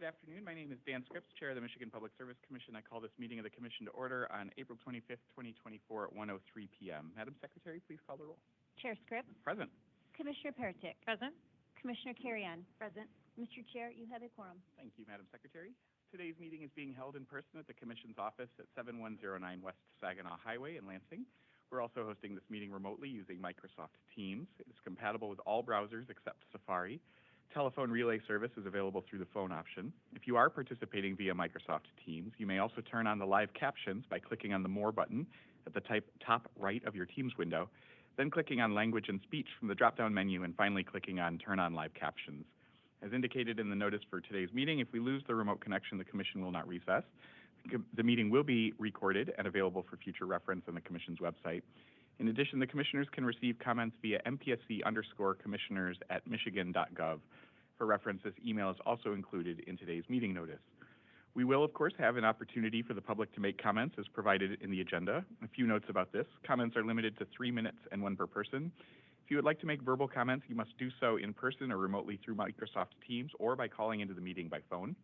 Good afternoon. My name is Dan Scripps, Chair of the Michigan Public Service Commission. I call this meeting of the Commission to order on April 25th, 2024 at 1:03 p.m. Madam Secretary, please call the roll. Chair Scripps. Present. Commissioner Peretick. Present. Commissioner Carrion. Present. Mr. Chair, you have a quorum. Thank you, Madam Secretary. Today's meeting is being held in person at the Commission's office at 7109 West Saginaw Highway in Lansing. We're also hosting this meeting remotely using Microsoft Teams. It is compatible with all browsers except Safari. Telephone relay service is available through the phone option. If you are participating via Microsoft Teams, you may also turn on the live captions by clicking on the More button at the top right of your Teams window, then clicking on Language and Speech from the drop-down menu, and finally clicking on Turn on Live Captions. As indicated in the notice for today's meeting, if we lose the remote connection, the Commission will not recess. The meeting will be recorded and available for future reference on the Commission's website. In addition, the Commissioners can receive comments via mpsc_commissioners@michigan.gov. For reference, this email is also included in today's meeting notice. We will, of course, have an opportunity for the public to make comments as provided in the agenda. A few notes about this. Comments are limited to 3 minutes and one per person. If you would like to make verbal comments, you must do so in person or remotely through Microsoft Teams or by calling into the meeting by phone.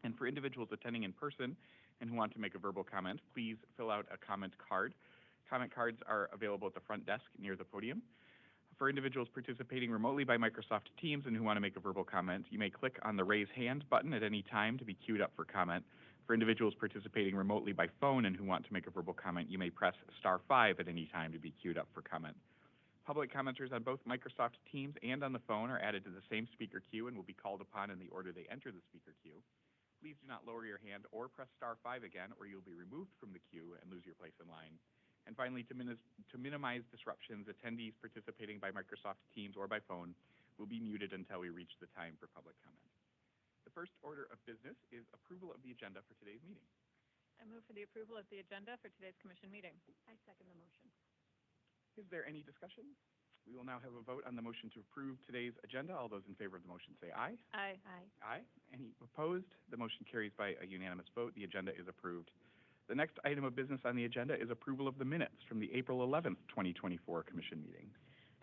And for individuals attending in person and who want to make a verbal comment, please fill out a comment card. Comment cards are available at the front desk near the podium. For individuals participating remotely by Microsoft Teams and who want to make a verbal comment, you may click on the Raise Hand button at any time to be queued up for comment. For individuals participating remotely by phone and who want to make a verbal comment, you may press *5 at any time to be queued up for comment. Public commenters on both Microsoft Teams and on the phone are added to the same speaker queue and will be called upon in the order they enter the speaker queue. Please do not lower your hand or press *5 again, or you'll be removed from the queue and lose your place in line. And finally, to minimize disruptions, attendees participating by Microsoft Teams or by phone will be muted until we reach the time for public comment. The first order of business is approval of the agenda for today's meeting. I move for the approval of the agenda for today's Commission meeting. I second the motion. Is there any discussion? We will now have a vote on the motion to approve today's agenda. All those in favor of the motion say aye. Aye. Aye. Aye. Any opposed? The motion carries by a unanimous vote. The agenda is approved. The next item of business on the agenda is approval of the minutes from the April 11th, 2024 Commission meeting.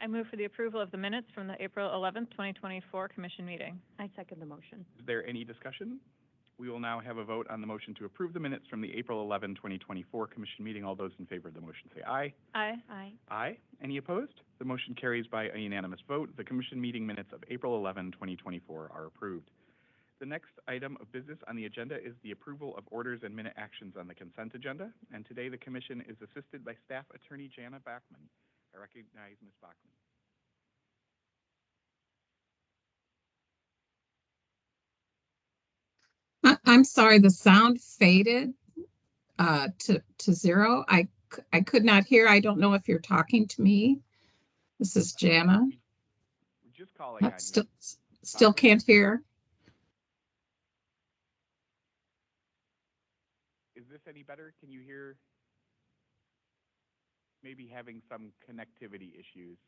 I move for the approval of the minutes from the April 11th, 2024 Commission meeting. I second the motion. Is there any discussion? We will now have a vote on the motion to approve the minutes from the April 11, 2024 Commission meeting. All those in favor of the motion say aye. Aye. Aye. Aye. Any opposed? The motion carries by a unanimous vote. The Commission meeting minutes of April 11, 2024 are approved. The next item of business on the agenda is the approval of orders and minute actions on the consent agenda. And today the Commission is assisted by Staff Attorney Jana Bachman. I recognize Ms. Bachman. I'm sorry, the sound faded to zero. I could not hear. I don't know if you're talking to me. This is Jana. We're just calling on you. Still can't hear. Is this any better? Can you hear? Maybe having some connectivity issues.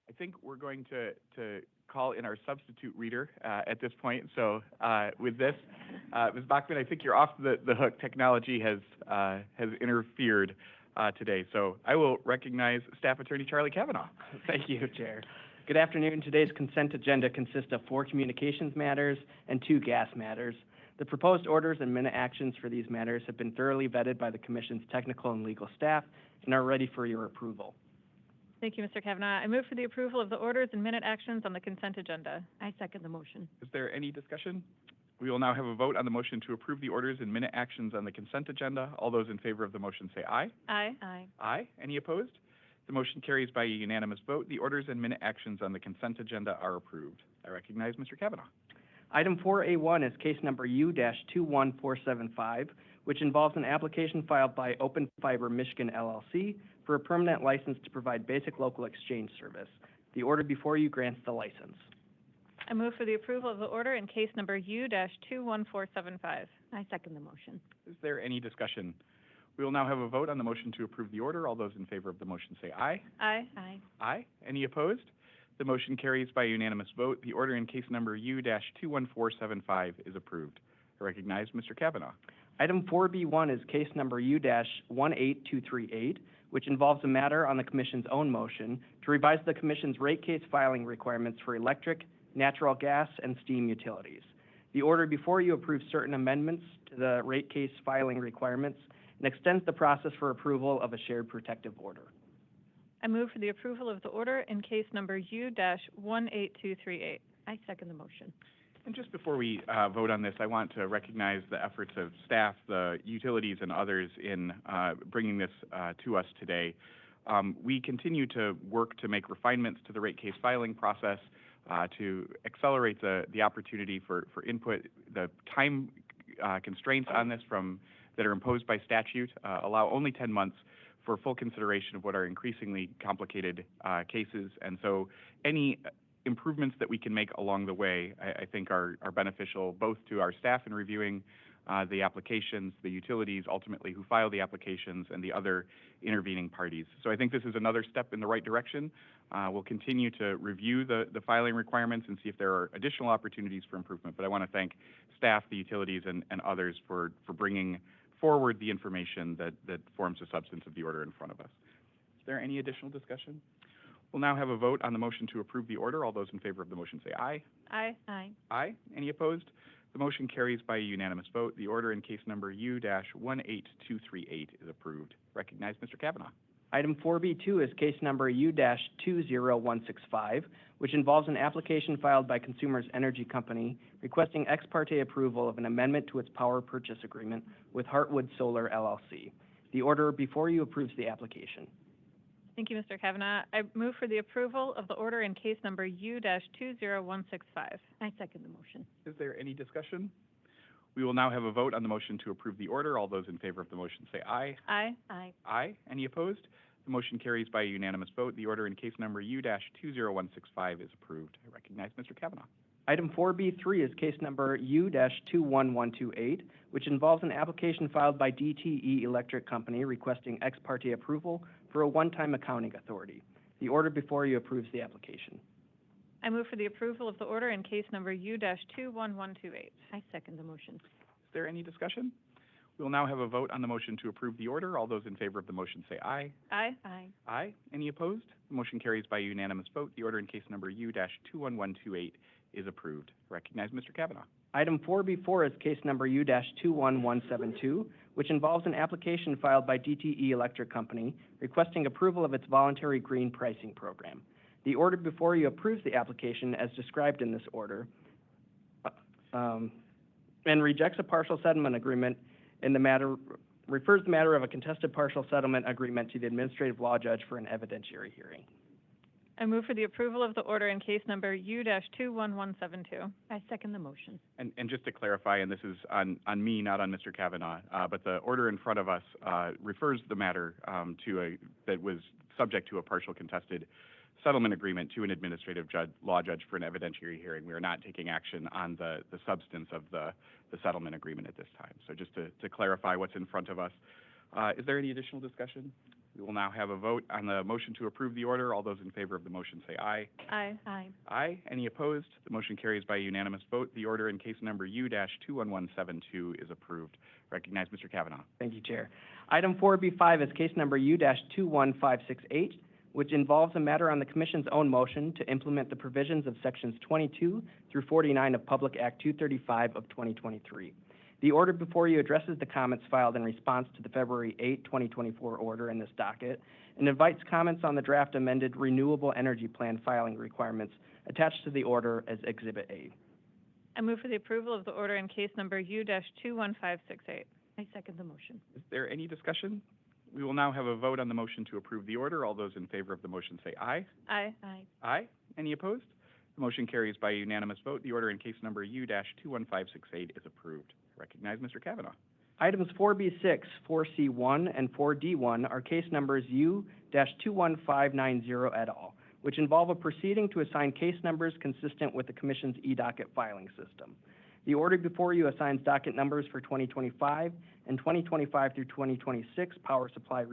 I think we're going to call in our substitute reader at this point. So with this, Ms. Bachman, I think you're off the hook. Technology has interfered today. So I will recognize Staff Attorney Charlie Kavanaugh. Thank you, Chair. Good afternoon. Today's consent agenda consists of 4 communications matters and 2 gas matters. The proposed orders and minute actions for these matters have been thoroughly vetted by the Commission's technical and legal staff and are ready for your approval. Thank you, Mr. Kavanaugh. I move for the approval of the orders and minute actions on the consent agenda. I second the motion. Is there any discussion? We will now have a vote on the motion to approve the orders and minute actions on the consent agenda. All those in favor of the motion say aye. Aye. Aye. Aye. Any opposed? The motion carries by a unanimous vote. The orders and minute actions on the consent agenda are approved. I recognize Mr. Kavanaugh. Item 4A1 is case number U-21475, which involves an application filed by Open Fiber Michigan LLC for a permanent license to provide basic local exchange service. The order before you grants the license. I move for the approval of the order in case number U-21475. I second the motion. Is there any discussion? We will now have a vote on the motion to approve the order. All those in favor of the motion say aye. Aye. Aye. Aye. Any opposed? The motion carries by a unanimous vote. The order in case number U-21475 is approved. I recognize Mr. Kavanaugh. Item 4B1 is case number U-18238, which involves a matter on the Commission's own motion to revise the Commission's rate case filing requirements for electric, natural gas, and steam utilities. The order before you approves certain amendments to the rate case filing requirements and extends the process for approval of a shared protective order. I move for the approval of the order in case number U-18238. I second the motion. And just before we vote on this, I want to recognize the efforts of staff, the utilities, and others in bringing this to us today. We continue to work to make refinements to the rate case filing process to accelerate the opportunity for input. The time constraints on this that are imposed by statute allow only 10 months for full consideration of what are increasingly complicated cases. And so any improvements that we can make along the way, I think are beneficial both to our staff in reviewing the applications, the utilities ultimately who file the applications, and the other intervening parties. So I think this is another step in the right direction. We'll continue to review the filing requirements and see if there are additional opportunities for improvement. But I want to thank staff, the utilities, and others for bringing forward the information that forms the substance of the order in front of us. Is there any additional discussion? We'll now have a vote on the motion to approve the order. All those in favor of the motion say aye. Aye. Aye. Aye. Any opposed? The motion carries by a unanimous vote. The order in case number U-18238 is approved. Recognize Mr. Kavanaugh. Item 4B2 is case number U-20165, which involves an application filed by Consumers Energy Company requesting ex parte approval of an amendment to its power purchase agreement with Heartwood Solar LLC. The order before you approves the application. Thank you, Mr. Kavanaugh. I move for the approval of the order in case number U-20165. I second the motion. Is there any discussion? We will now have a vote on the motion to approve the order. All those in favor of the motion say aye. Aye. Aye. Aye. Any opposed? The motion carries by a unanimous vote. The order in case number U-20165 is approved. I recognize Mr. Kavanaugh. Item 4B3 is case number U-21128, which involves an application filed by DTE Electric Company requesting ex parte approval for a one-time accounting authority. The order before you approves the application. I move for the approval of the order in case number U-21128. I second the motion. Is there any discussion? We will now have a vote on the motion to approve the order. All those in favor of the motion say aye. Aye. Aye. Aye. Any opposed? The motion carries by a unanimous vote. The order in case number U-21128 is approved. Recognize Mr. Kavanaugh. Item 4B4 is case number U-21172, which involves an application filed by DTE Electric Company requesting approval of its voluntary green pricing program. The order before you approves the application as described in this order and rejects a partial settlement agreement in the matter, refers the matter of a contested partial settlement agreement to the administrative law judge for an evidentiary hearing. I move for the approval of the order in case number U-21172. I second the motion. And just to clarify, and this is on me, not on Mr. Kavanaugh, but the order in front of us refers the matter that was subject to a partial contested settlement agreement to an administrative law judge for an evidentiary hearing. We are not taking action on the substance of the settlement agreement at this time. So just to clarify what's in front of us. Is there any additional discussion? We will now have a vote on the motion to approve the order. All those in favor of the motion say aye. Aye. Aye. Aye. Any opposed? The motion carries by a unanimous vote. The order in case number U-21172 is approved. Recognize Mr. Kavanaugh. Thank you, Chair. Item 4B5 is case number U-21568, which involves a matter on the Commission's own motion to implement the provisions of Sections 22 through 49 of Public Act 235 of 2023. The order before you addresses the comments filed in response to the February 8, 2024 order in this docket and invites comments on the draft amended Renewable Energy Plan filing requirements attached to the order as Exhibit A. I move for the approval of the order in case number U-21568. I second the motion. Is there any discussion? We will now have a vote on the motion to approve the order. All those in favor of the motion say aye. Aye. Aye. Aye. Any opposed? The motion carries by a unanimous vote. The order in case number U-21568 is approved. Recognize Mr. Kavanaugh. Items 4B6, 4C1, and 4D1 are case numbers U-21590 et al., which involve a proceeding to assign case numbers consistent with the Commission's e-docket filing system. The order before you assigns docket numbers for 2025 and 2025 through 2026 power supply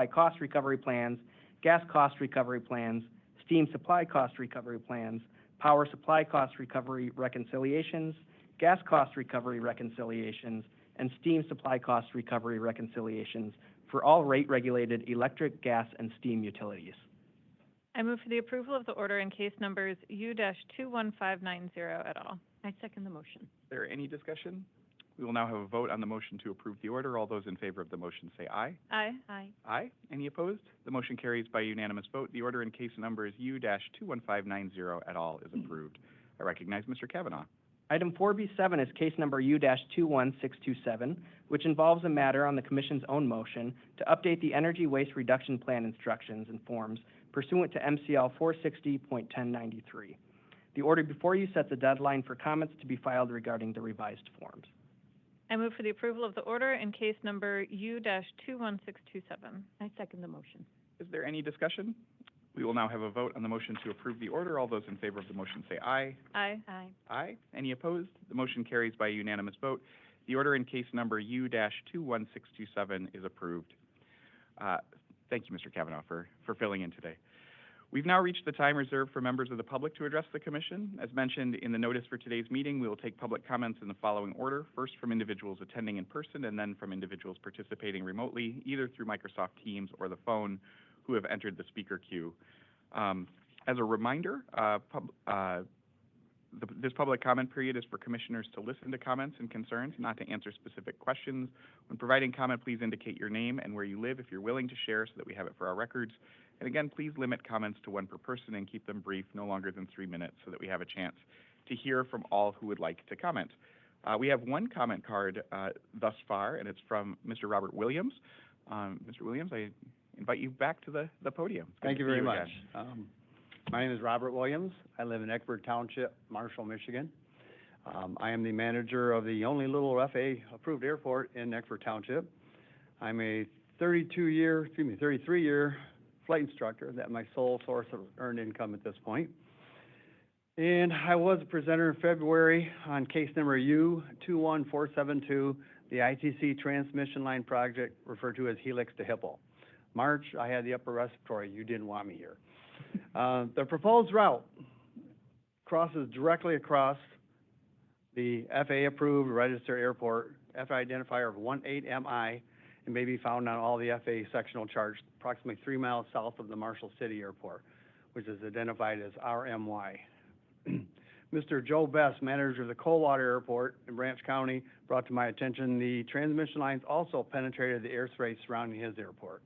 cost recovery plans, gas cost recovery plans, steam supply cost recovery plans, power supply cost recovery reconciliations, gas cost recovery reconciliations, and steam supply cost recovery reconciliations for all rate-regulated electric, gas, and steam utilities. I move for the approval of the order in case numbers U-21590 et al. I second the motion. Is there any discussion? We will now have a vote on the motion to approve the order. All those in favor of the motion say aye. Aye. Aye. Aye. Any opposed? The motion carries by unanimous vote. The order in case numbers U-21590 et al. is approved. I recognize Mr. Kavanaugh. Item 4B7 is case number U-21627, which involves a matter on the Commission's own motion to update the Energy Waste Reduction Plan instructions and forms pursuant to MCL 460.1093. The order before you sets a deadline for comments to be filed regarding the revised forms. I move for the approval of the order in case number U-21627. I second the motion. Is there any discussion? We will now have a vote on the motion to approve the order. All those in favor of the motion say aye. Aye. Aye. Aye. Any opposed? The motion carries by unanimous vote. The order in case number U-21627 is approved. Thank you, Mr. Kavanaugh, for filling in today. We've now reached the time reserved for members of the public to address the Commission. As mentioned in the notice for today's meeting, we will take public comments in the following order. First from individuals attending in person, and then from individuals participating remotely, either through Microsoft Teams or the phone, who have entered the speaker queue. As a reminder, this public comment period is for commissioners to listen to comments and concerns, not to answer specific questions. When providing comment, please indicate your name and where you live if you're willing to share so that we have it for our records. And again, please limit comments to one per person and keep them brief, no longer than 3 minutes, so that we have a chance to hear from all who would like to comment. We have one comment card thus far, and it's from Mr. Robert Williams. Mr. Williams, I invite you back to the podium. Thank you very much. My name is Robert Williams. I live in Eckford Township, Marshall, Michigan. I am the manager of the only little FAA-approved airport in Eckford Township. I'm a 33-year flight instructor. That's my sole source of earned income at this point. And I was a presenter in February on case number U-21472, the ITC transmission line project referred to as Helix to Hippo. March, I had the upper respiratory. You didn't want me here. The proposed route crosses directly across the FAA-approved registered airport, FAA identifier of 18MI, and may be found on all the FAA sectional charts, approximately 3 miles south of the Marshall City Airport, which is identified as RMY. Mr. Joe Best, manager of the Coldwater Airport in Branch County, brought to my attention the transmission lines also penetrated the airspace surrounding his airport.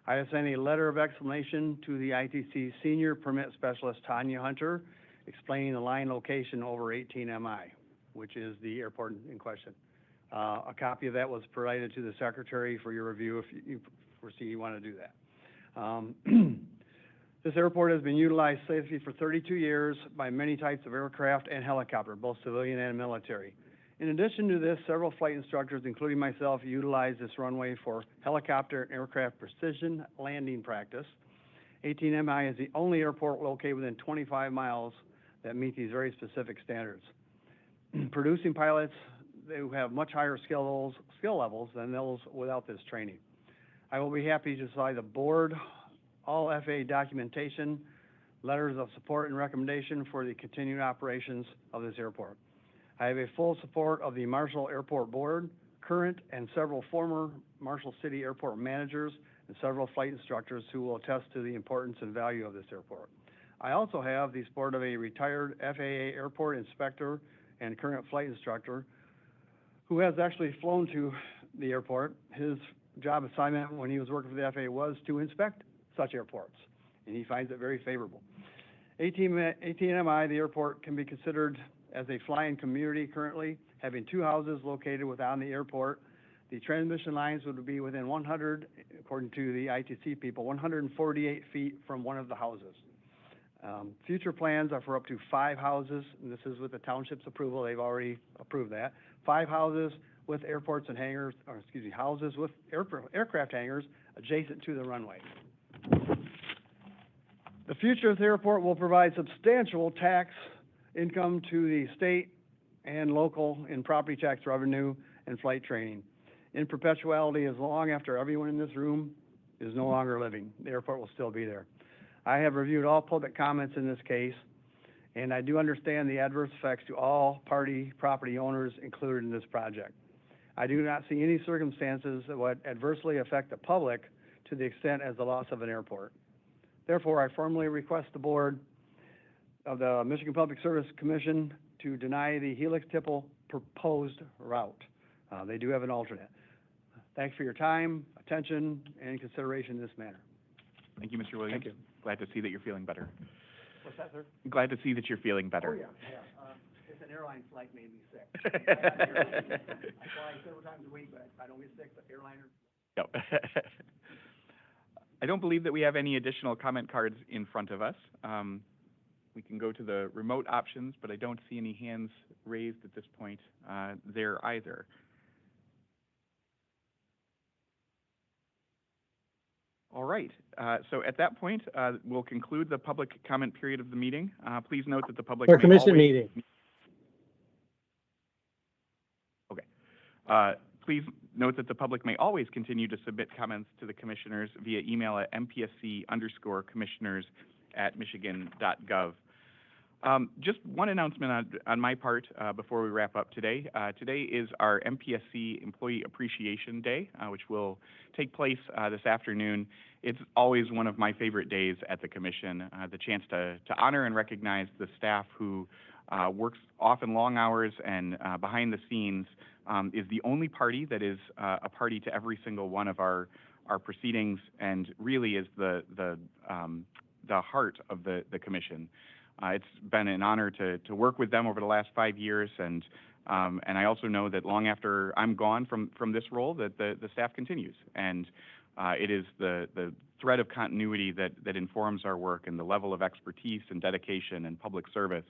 I have sent a letter of explanation to the ITC Senior Permit Specialist, Tanya Hunter, explaining the line location over 18MI, which is the airport in question. A copy of that was provided to the Secretary for your review if you foresee you want to do that. This airport has been utilized safely for 32 years by many types of aircraft and helicopter, both civilian and military. In addition to this, several flight instructors, including myself, utilize this runway for helicopter and aircraft precision landing practice. 18MI is the only airport located within 25 miles that meet these very specific standards. Producing pilots, they have much higher skill levels than those without this training. I will be happy to supply the board all FAA documentation, letters of support and recommendation for the continued operations of this airport. I have a full support of the Marshall Airport Board, current and several former Marshall City Airport managers, and several flight instructors who will attest to the importance and value of this airport. I also have the support of a retired FAA airport inspector and current flight instructor who has actually flown to the airport. His job assignment when he was working for the FAA was to inspect such airports, and he finds it very favorable. 18MI, the airport, can be considered as a flying community currently, having 2 houses located within the airport. The transmission lines would be within 100, according to the ITC people, 148 feet from one of the houses. Future plans are for up to 5 houses, and this is with the township's approval. They've already approved that. 5 houses with airports and hangars, or excuse me, houses with aircraft hangars adjacent to the runway. The future of the airport will provide substantial tax income to the state and local in property tax revenue and flight training. In perpetuality, as long after everyone in this room is no longer living, the airport will still be there. I have reviewed all public comments in this case, and I do understand the adverse effects to all property owners included in this project. I do not see any circumstances that would adversely affect the public to the extent as the loss of an airport. Therefore, I formally request the Board of the Michigan Public Service Commission to deny the Helix Tipple proposed route. They do have an alternate. Thanks for your time, attention, and consideration in this matter. Thank you, Mr. Williams. Thank you. Glad to see that you're feeling better. What's that, sir? Glad to see that you're feeling better. Oh, yeah. It's an airline flight made me sick. I fly several times a week, but I don't get sick, but airliner. Yep. I don't believe that we have any additional comment cards in front of us. We can go to the remote options, but I don't see any hands raised at this point there either. All right, so at that point, we'll conclude the public comment period of the meeting. Please note that the public Our may commission always- meeting. Okay. Please note that the public may always continue to submit comments to the commissioners via email at mpsc_commissioners@michigan.gov. Just one announcement on my part before we wrap up today. Today is our MPSC Employee Appreciation Day, which will take place this afternoon. It's always one of my favorite days at the commission, the chance to honor and recognize the staff who works often long hours and behind the scenes, is the only party that is a party to every single one of our proceedings, and really is the heart of the commission. It's been an honor to work with them over the last 5 years, and I also know that long after I'm gone from this role, that the staff continues, and it is the thread of continuity that informs our work, and the level of expertise and dedication and public service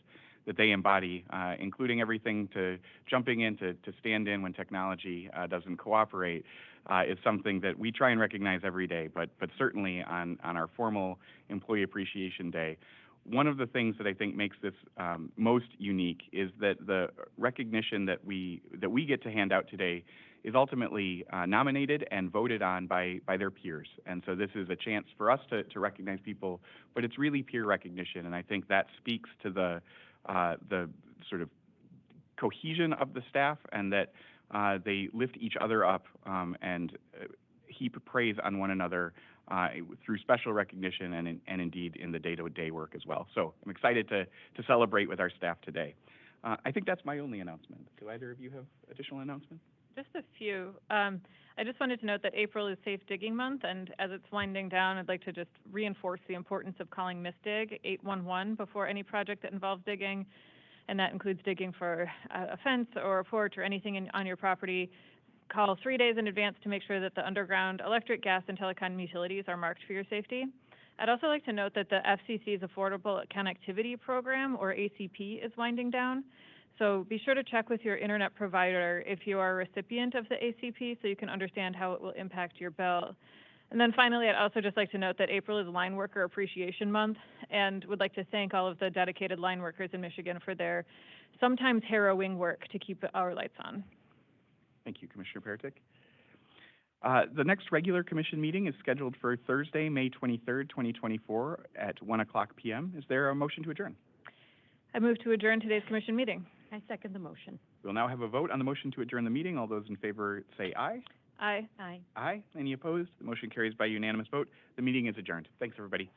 that they embody, including everything to jumping in to stand in when technology doesn't cooperate, is something that we try and recognize every day, but certainly on our formal Employee Appreciation Day. One of the things that I think makes this most unique is that the recognition that we get to hand out today is ultimately nominated and voted on by their peers. And so this is a chance for us to recognize people, but it's really peer recognition, and I think that speaks to the sort of cohesion of the staff, and that they lift each other up and heap praise on one another through special recognition and indeed in the day-to-day work as well. So I'm excited to celebrate with our staff today. I think that's my only announcement. Do either of you have additional announcements? Just a few. I just wanted to note that April is Safe Digging Month, and as it's winding down, I'd like to just reinforce the importance of calling MISDIG 811 before any project that involves digging, and that includes digging for a fence or a porch or anything on your property. Call 3 days in advance to make sure that the underground electric, gas, and telecom utilities are marked for your safety. I'd also like to note that the FCC's Affordable Connectivity Program, or ACP, is winding down. So be sure to check with your internet provider if you are a recipient of the ACP, so you can understand how it will impact your bill. And then finally, I'd also just like to note that April is Line Worker Appreciation Month, and would like to thank all of the dedicated line workers in Michigan for their sometimes harrowing work to keep our lights on. Thank you, Commissioner Peretick. The next regular commission meeting is scheduled for Thursday, May 23rd, 2024 at 1:00 p.m. Is there a motion to adjourn? I move to adjourn today's commission meeting. I second the motion. We'll now have a vote on the motion to adjourn the meeting. All those in favor say aye. Aye. Aye. Aye. Any opposed? The motion carries by unanimous vote. The meeting is adjourned. Thanks, everybody.